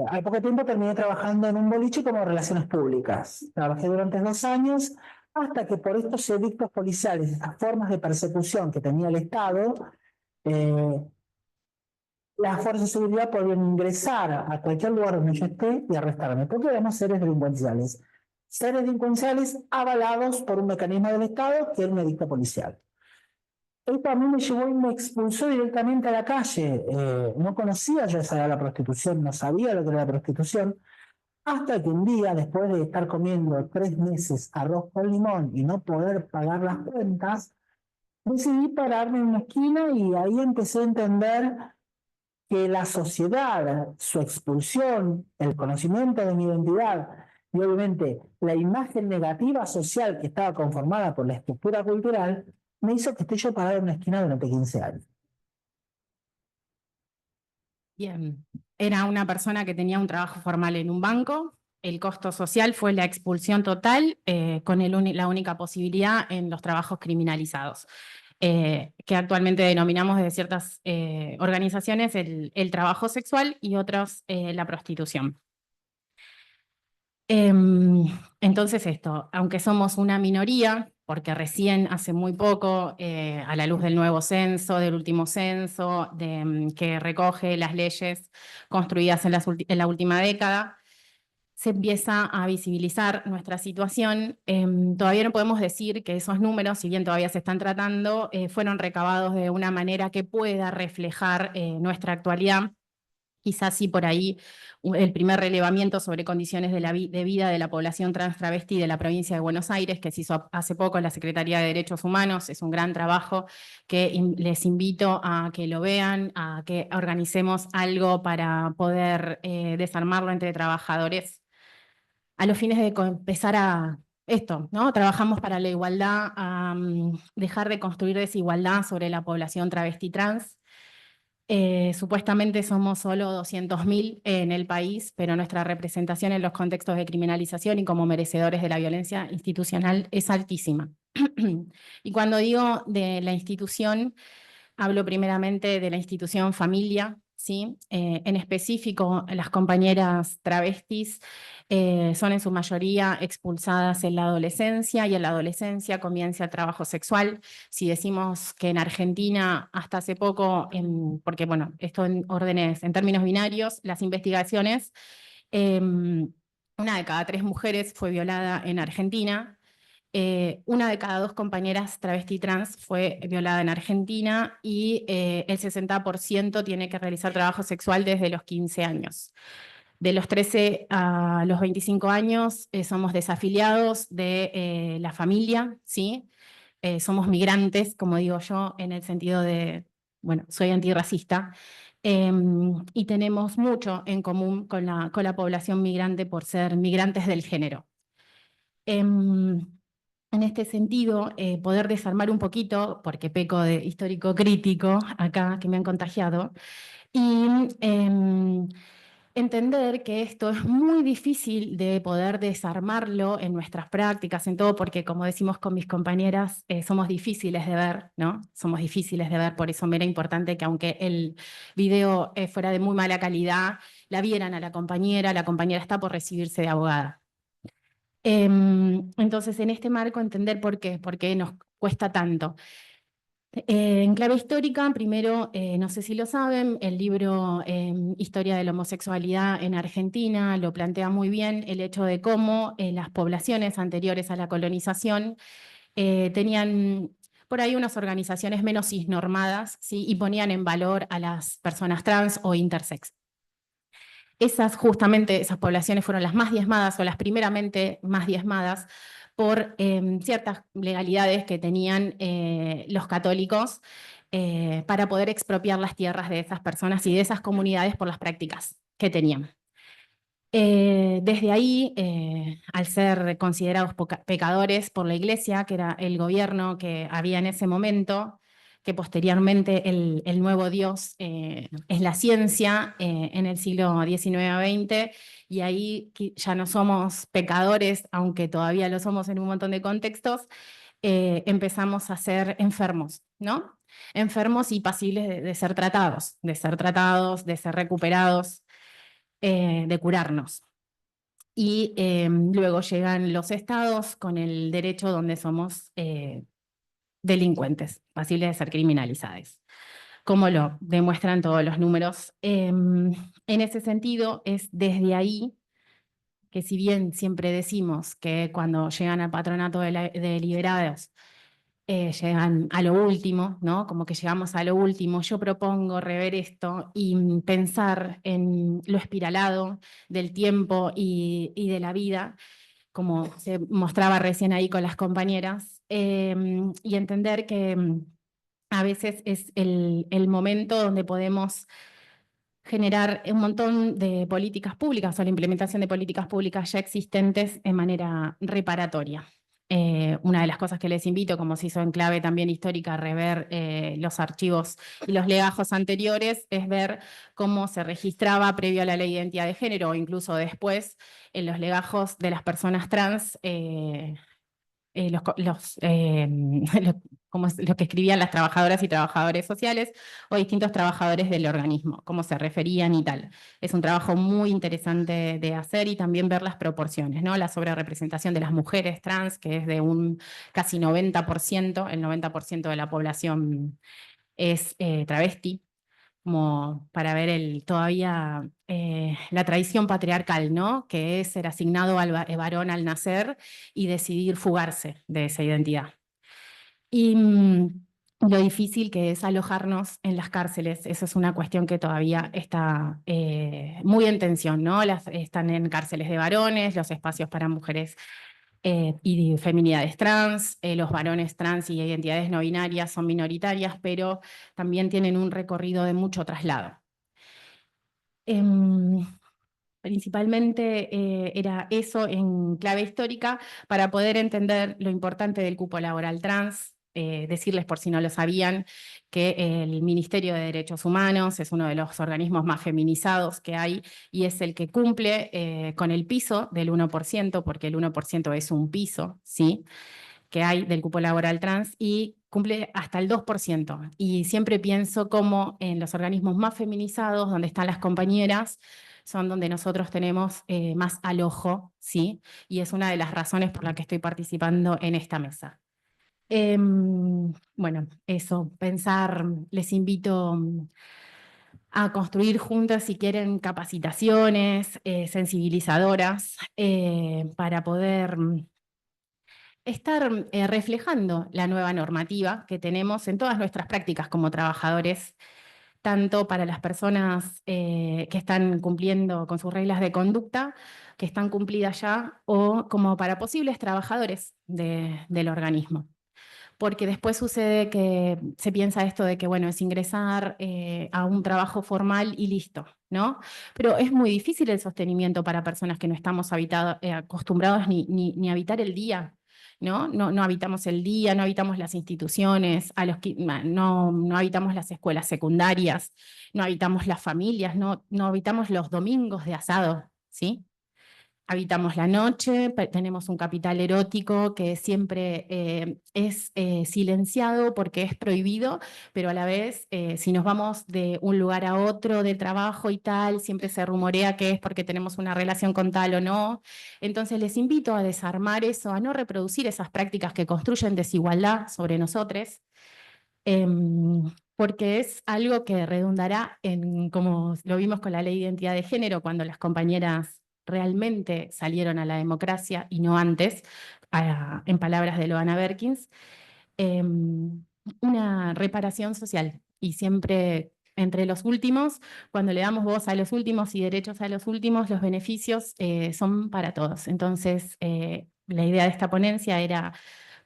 Al poco tiempo terminé trabajando en un boliche como relaciones públicas. Trabajé durante 2 años hasta que por estos edictos policiales, estas formas de persecución que tenía el Estado, las fuerzas de seguridad podían ingresar a cualquier lugar donde yo esté y arrestarme, porque éramos seres delincuenciales. Seres delincuenciales avalados por un mecanismo del Estado que era un edicto policial. Esto a mí me llevó y me expulsó directamente a la calle. No conocía yo esa era la prostitución, no sabía lo que era la prostitución, hasta que un día, después de estar comiendo 3 meses arroz con limón y no poder pagar las cuentas, decidí pararme en una esquina y ahí empecé a entender que la sociedad, su expulsión, el conocimiento de mi identidad y obviamente la imagen negativa social que estaba conformada por la estructura cultural, me hizo que esté yo parado en una esquina durante 15 años. Bien, era una persona que tenía un trabajo formal en un banco. El costo social fue la expulsión total con la única posibilidad en los trabajos criminalizados, que actualmente denominamos desde ciertas organizaciones el trabajo sexual y otros la prostitución. Entonces esto, aunque somos una minoría, porque recién hace muy poco, a la luz del nuevo censo, del último censo, que recoge las leyes construidas en la última década, se empieza a visibilizar nuestra situación. Todavía no podemos decir que esos números, si bien todavía se están tratando, fueron recabados de una manera que pueda reflejar nuestra actualidad. Quizás sí por ahí el primer relevamiento sobre condiciones de vida de la población trans travesti de la provincia de Buenos Aires, que se hizo hace poco en la Secretaría de Derechos Humanos, es un gran trabajo que les invito a que lo vean, a que organicemos algo para poder desarmarlo entre trabajadores a los fines de empezar a esto, ¿no? Trabajamos para la igualdad, a dejar de construir desigualdad sobre la población travesti trans. Supuestamente somos solo 200.000 en el país, pero nuestra representación en los contextos de criminalización y como merecedores de la violencia institucional es altísima. Y cuando digo de la institución, hablo primeramente de la institución familia, ¿sí? En específico, las compañeras travestis son en su mayoría expulsadas en la adolescencia, y en la adolescencia comienza el trabajo sexual. Si decimos que en Argentina hasta hace poco, porque bueno, esto en términos binarios, las investigaciones, una de cada 3 mujeres fue violada en Argentina. Una de cada 2 compañeras travesti trans fue violada en Argentina, y el 60% tiene que realizar trabajo sexual desde los 15 años. De los 13 a los 25 años somos desafiliados de la familia, ¿sí? Somos migrantes, como digo yo, en el sentido de, bueno, soy antirracista, y tenemos mucho en común con la población migrante por ser migrantes del género. En este sentido, poder desarmar un poquito, porque peco de histórico crítico acá, que me han contagiado, y entender que esto es muy difícil de poder desarmarlo en nuestras prácticas, en todo, porque como decimos con mis compañeras, somos difíciles de ver, ¿no? Somos difíciles de ver, por eso me era importante que aunque el video fuera de muy mala calidad, la vieran a la compañera está por recibirse de abogada. Entonces, en este marco, entender por qué nos cuesta tanto. En clave histórica, primero, no sé si lo saben, el libro Historia de la homosexualidad en Argentina lo plantea muy bien el hecho de cómo las poblaciones anteriores a la colonización tenían por ahí unas organizaciones menos cisnormadas, ¿sí? Y ponían en valor a las personas trans o intersex. Justamente esas poblaciones fueron las más diezmadas o las primeramente más diezmadas por ciertas legalidades que tenían los católicos para poder expropiar las tierras de esas personas y de esas comunidades por las prácticas que tenían. Desde ahí, al ser considerados pecadores por la Iglesia, que era el gobierno que había en ese momento, que posteriormente el nuevo Dios es la ciencia en el siglo XIX-XX, y ahí ya no somos pecadores, aunque todavía lo somos en un montón de contextos, empezamos a ser enfermos, ¿no? Enfermos y pasibles de ser tratados, de ser recuperados, de curarnos. Y luego llegan los estados con el derecho donde somos delincuentes, pasibles de ser criminalizados, como lo demuestran todos los números. En ese sentido, es desde ahí que, si bien siempre decimos que cuando llegan al patronato de liberados llegan a lo último, ¿no? Como que llegamos a lo último, yo propongo rever esto y pensar en lo espiralado del tiempo y de la vida, como se mostraba recién ahí con las compañeras, y entender que a veces es el momento donde podemos generar un montón de políticas públicas o la implementación de políticas públicas ya existentes en manera reparatoria. Una de las cosas que les invito, como se hizo en clave también histórica, a rever los archivos y los legajos anteriores, es ver cómo se registraba previo a la ley de identidad de género o incluso después en los legajos de las personas trans, como lo que escribían las trabajadoras y trabajadores sociales o distintos trabajadores del organismo, cómo se referían y tal. Es un trabajo muy interesante de hacer y también ver las proporciones, ¿no? La sobrerepresentación de las mujeres trans, que es de un casi 90%, el 90% de la población es travesti, como para ver todavía la tradición patriarcal, ¿no? Que es ser asignado al varón al nacer y decidir fugarse de esa identidad. Y lo difícil que es alojarnos en las cárceles, eso es una cuestión que todavía está muy en tensión, ¿no? Están en cárceles de varones, los espacios para mujeres y feminidades trans, los varones trans y identidades no binarias son minoritarias, pero también tienen un recorrido de mucho traslado. Principalmente era eso en clave histórica para poder entender lo importante del cupo laboral trans. Decirles, por si no lo sabían, que el Ministerio de Derechos Humanos es uno de los organismos más feminizados que hay y es el que cumple con el piso del 1%, porque el 1% es un piso, ¿sí?, que hay del cupo laboral trans, y cumple hasta el 2%. Y siempre pienso cómo en los organismos más feminizados, donde están las compañeras, son donde nosotros tenemos más alojo, ¿sí? Y es una de las razones por las que estoy participando en esta mesa. Bueno, eso, pensar, les invito a construir juntas, si quieren, capacitaciones sensibilizadoras para poder estar reflejando la nueva normativa que tenemos en todas nuestras prácticas como trabajadores, tanto para las personas que están cumpliendo con sus reglas de conducta, que están cumplidas ya, o como para posibles trabajadores del organismo. Porque después sucede que se piensa esto de que, bueno, es ingresar a un trabajo formal y listo, ¿no? Pero es muy difícil el sostenimiento para personas que no estamos acostumbrados ni a habitar el día, ¿no? No habitamos el día, no habitamos las instituciones, no habitamos las escuelas secundarias, no habitamos las familias, no habitamos los domingos de asado, ¿sí? Habitamos la noche, tenemos un capital erótico que siempre es silenciado porque es prohibido, pero a la vez, si nos vamos de un lugar a otro de trabajo y tal, siempre se rumorea que es porque tenemos una relación con tal o no. Entonces les invito a desarmar eso, a no reproducir esas prácticas que construyen desigualdad sobre nosotros, porque es algo que redundará en, como lo vimos con la ley de identidad de género, cuando las compañeras realmente salieron a la democracia y no antes, en palabras de Loana Berkins, una reparación social. Y siempre entre los últimos, cuando le damos voz a los últimos y derechos a los últimos, los beneficios son para todos. Entonces, la idea de esta ponencia era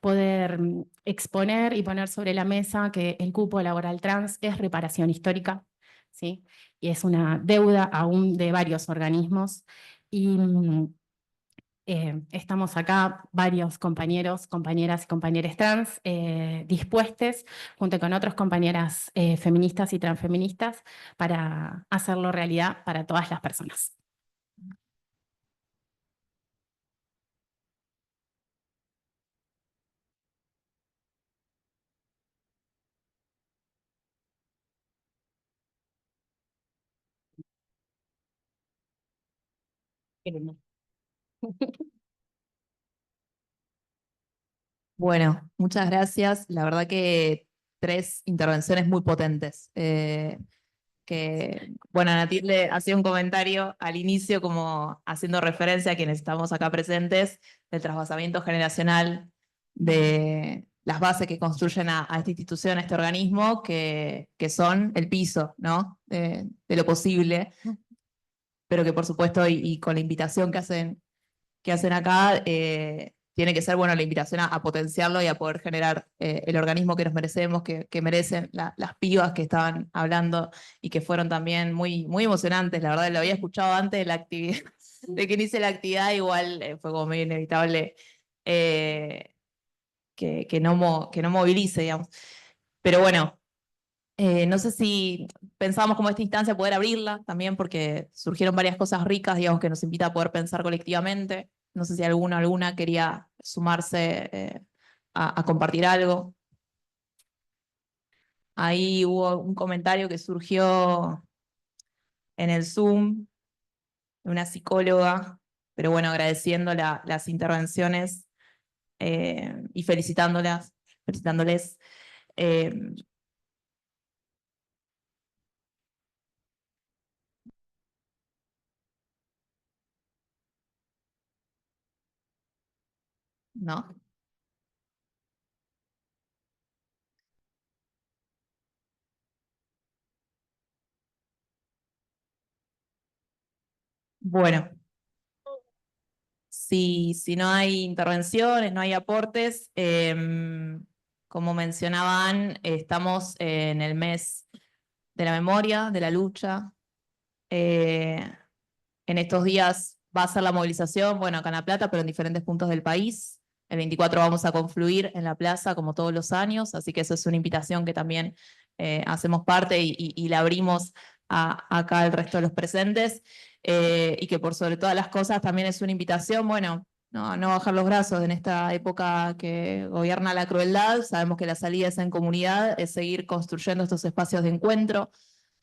poder exponer y poner sobre la mesa que el cupo laboral trans es reparación histórica, ¿sí? Y es una deuda aún de varios organismos. Y estamos acá varios compañeros, compañeras y compañeros trans dispuestos, junto con otras compañeras feministas y transfeministas, para hacerlo realidad para todas las personas. Bueno, muchas gracias. La verdad que 3 intervenciones muy potentes. Bueno, Natir le hacía un comentario al inicio como haciendo referencia a quienes estamos acá presentes del trasvasamiento generacional de las bases que construyen a esta institución, a este organismo, que son el piso, ¿no? De lo posible, pero que por supuesto, y con la invitación que hacen acá, tiene que ser, bueno, la invitación a potenciarlo y a poder generar el organismo que nos merecemos, que merecen las pibas que estaban hablando y que fueron también muy, muy emocionantes. La verdad, lo había escuchado antes de la actividad, de que inicie la actividad, igual fue como medio inevitable que no movilice, digamos. Pero bueno, no sé si pensábamos como esta instancia poder abrirla también, porque surgieron varias cosas ricas, digamos, que nos invita a poder pensar colectivamente. No sé si alguna quería sumarse a compartir algo. Ahí hubo un comentario que surgió en el Zoom de una psicóloga, pero bueno, agradeciendo las intervenciones y felicitándoles. Eh, ¿No? Bueno, si no hay intervenciones, no hay aportes, como mencionaban, estamos en el mes de la memoria, de la lucha. En estos días va a ser la movilización, bueno, acá en La Plata, pero en diferentes puntos del país. El 24 vamos a confluir en la plaza como todos los años, así que eso es una invitación que también hacemos parte y la abrimos acá al resto de los presentes. Y que por sobre todas las cosas también es una invitación, bueno, no bajar los brazos en esta época que gobierna la crueldad. Sabemos que la salida es en comunidad, es seguir construyendo estos espacios de encuentro.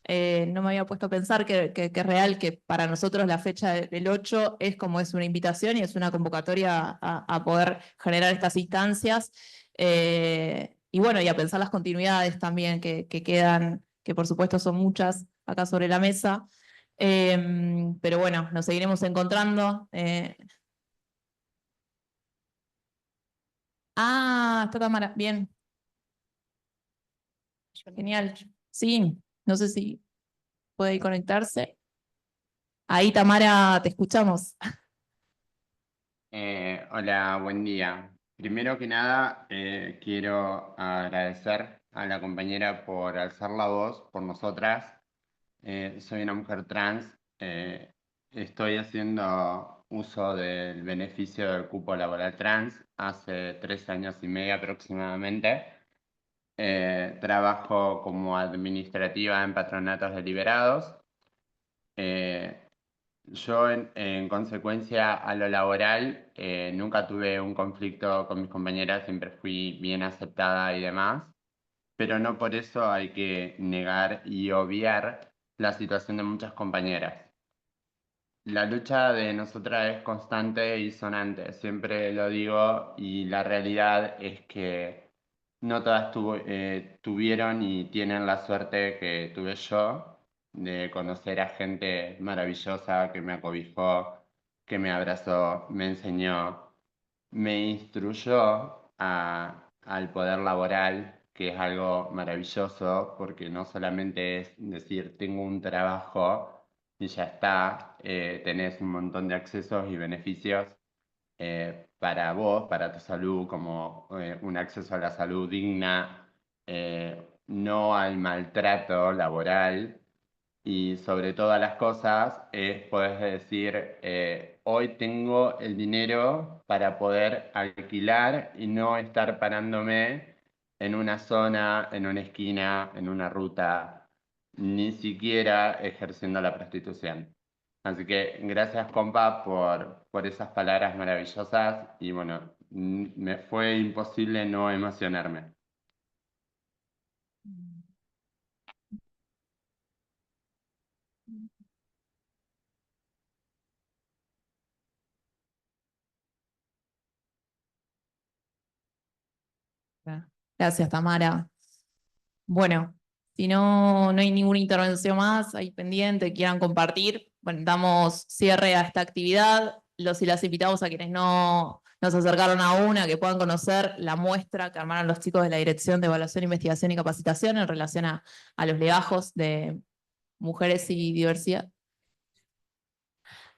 No me había puesto a pensar que es real que para nosotros la fecha del 8 es como es una invitación y es una convocatoria a poder generar estas instancias. Y bueno, y a pensar las continuidades también que quedan, que por supuesto son muchas acá sobre la mesa. Pero bueno, nos seguiremos encontrando. Está Tamara, bien. Genial. Sí, no sé si puede conectarse. Ahí, Tamara, te escuchamos. Hola, buen día. Primero que nada, quiero agradecer a la compañera por alzar la voz por nosotras. Soy una mujer trans. Estoy haciendo uso del beneficio del cupo laboral trans hace 3 años y medio aproximadamente. Trabajo como administrativa en patronatos deliberados. Yo, en consecuencia a lo laboral, nunca tuve un conflicto con mis compañeras, siempre fui bien aceptada y demás, pero no por eso hay que negar y obviar la situación de muchas compañeras. La lucha de nosotras es constante y sonante, siempre lo digo, y la realidad es que no todas tuvieron y tienen la suerte que tuve yo de conocer a gente maravillosa que me acobijó, que me abrazó, me enseñó, me instruyó al poder laboral, que es algo maravilloso, porque no solamente es decir, tengo un trabajo y ya está, tenés un montón de accesos y beneficios para vos, para tu salud, como un acceso a la salud digna, no al maltrato laboral y sobre todas las cosas podés decir, hoy tengo el dinero para poder alquilar y no estar parándome en una zona, en una esquina, en una ruta, ni siquiera ejerciendo la prostitución. Así que gracias, compa, por esas palabras maravillosas y bueno, me fue imposible no emocionarme. Gracias, Tamara. Bueno, si no hay ninguna intervención más ahí pendiente que quieran compartir, bueno, damos cierre a esta actividad. Los y las invitamos a quienes no nos acercaron aún a que puedan conocer la muestra que armaron los chicos de la Dirección de Evaluación, Investigación y Capacitación en relación a los legajos de mujeres y diversidad.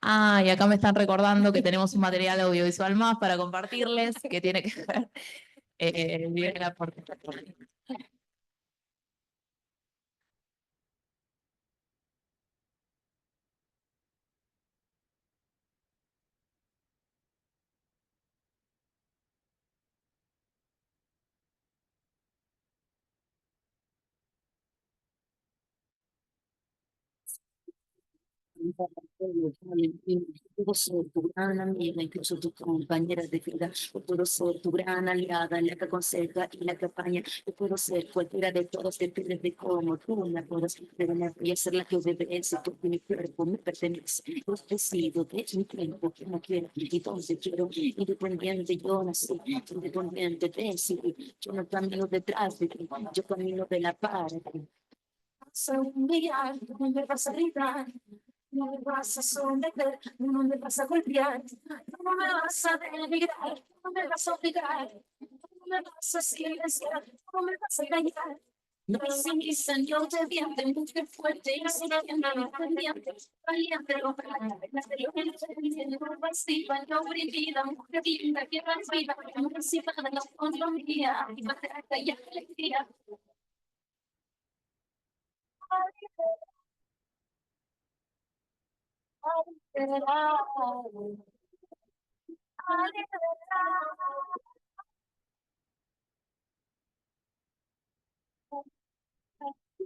Ah, y acá me están recordando que tenemos un material audiovisual más para compartirles que tiene que ver bien la Puedo ser tu gran amiga, incluso tu compañera de vida. Yo puedo ser tu gran aliada, la que aconseja y la que apaña. Yo puedo ser cualquiera de todos, depende de cómo tú me puedas tener y ser la que obedece, porque mi cuerpo me pertenece. Yo decido de mi tiempo que no quiero y donde quiero. Independiente, yo nací, independiente, decidí. Yo no camino detrás de ti, yo camino de la par. Soy un día, no me vas a gritar. No me vas a someter, no me vas a golpear, no me vas a denigrar, no me vas a obligar, no me vas a silenciar, no me vas a engañar. No sin mi Señor te viente, mujer fuerte y siempre independiente, valiente, no pasiva, no oprimida, mujer digna, que viva, emancipada, no autonomía, y patriarca y alegría.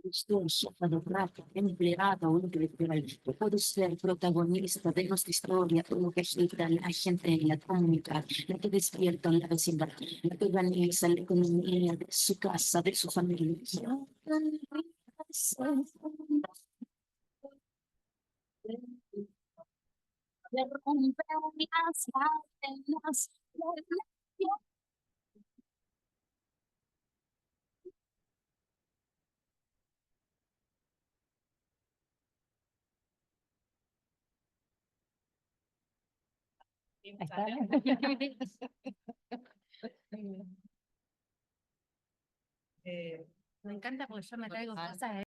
Discorso, adorata, empleada o intelectual. Yo puedo ser protagonista de nuestra historia, lo que agita la gente en la comunidad, la que despierta en la vecindad, la que organiza la economía de su casa, de su familia. De romper las cadenas, Me encanta porque yo me traigo cosas